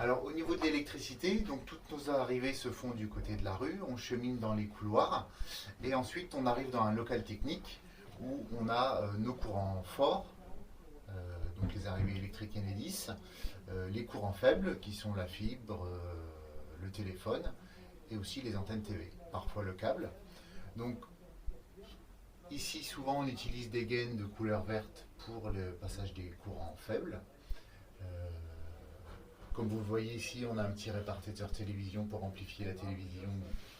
Alors au niveau de l'électricité, donc toutes nos arrivées se font du côté de la rue, on chemine dans les couloirs et ensuite on arrive dans un local technique où on a nos courants forts, donc les arrivées électriques Enedis, les courants faibles qui sont la fibre, le téléphone et aussi les antennes TV, parfois le câble. Donc ici souvent on utilise des gaines de couleur verte pour le passage des courants faibles. Euh, Comme vous le voyez ici, on a un petit répartiteur télévision pour amplifier la télévision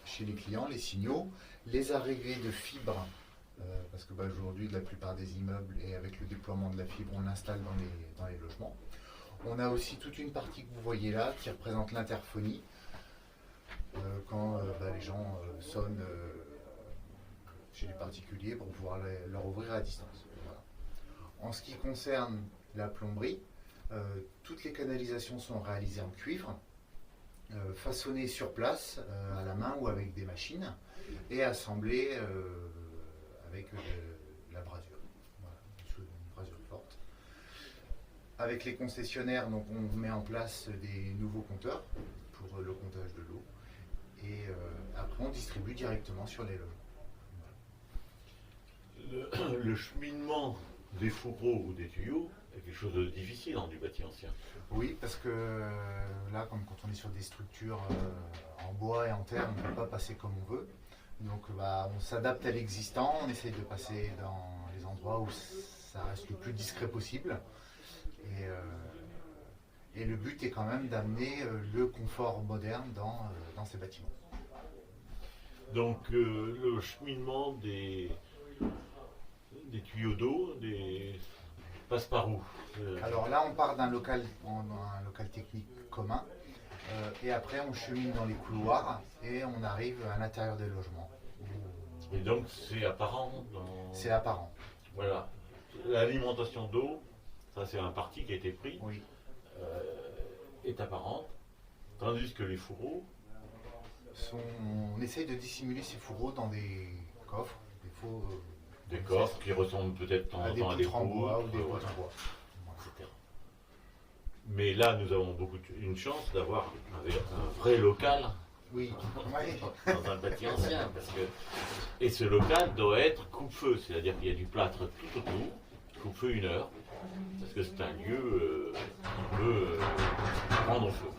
chez les clients, les signaux, les arrivées de fibres, parce que aujourd'hui la plupart des immeubles et avec le déploiement de la fibre, on l'installe dans les logements. On a aussi toute une partie que vous voyez là qui représente l'interphonie, quand les gens sonnent chez les particuliers pour pouvoir leur ouvrir à distance. Voilà. En ce qui concerne la plomberie, toutes les canalisations sont réalisées en cuivre, façonnées sur place, à la main ou avec des machines, et assemblées avec la brasure, voilà, une brasure forte. Avec les concessionnaires, donc, on met en place des nouveaux compteurs pour le comptage de l'eau, et après on distribue directement sur les logements. Le cheminement des fourreaux ou des tuyaux est quelque chose de difficile dans du bâti ancien. Oui, parce que là, comme quand on est sur des structures en bois et en terre, on ne peut pas passer comme on veut. Donc on s'adapte à l'existant, on essaye de passer dans les endroits où ça reste le plus discret possible. Et le but est quand même d'amener le confort moderne dans ces bâtiments. Donc le cheminement des tuyaux d'eau passe par où Alors là, on part d'un local technique commun, et après on chemine dans les couloirs et on arrive à l'intérieur des logements. Et donc c'est apparent C'est apparent. Voilà. L'alimentation d'eau, ça c'est un parti qui a été pris, Oui. est apparente, tandis que les fourreaux, On essaye de dissimuler ces fourreaux dans des coffres, des coffres qui ressemblent peut-être de temps en temps à des poutres en bois ou des voilà, poutres en bois. etc. Mais là, nous avons une chance d'avoir un vrai local Oui. dans un bâti ancien. Et ce local doit être coupe-feu, c'est-à-dire qu'il y a du plâtre tout autour, coupe-feu 1 heure, parce que c'est un lieu qui peut prendre feu.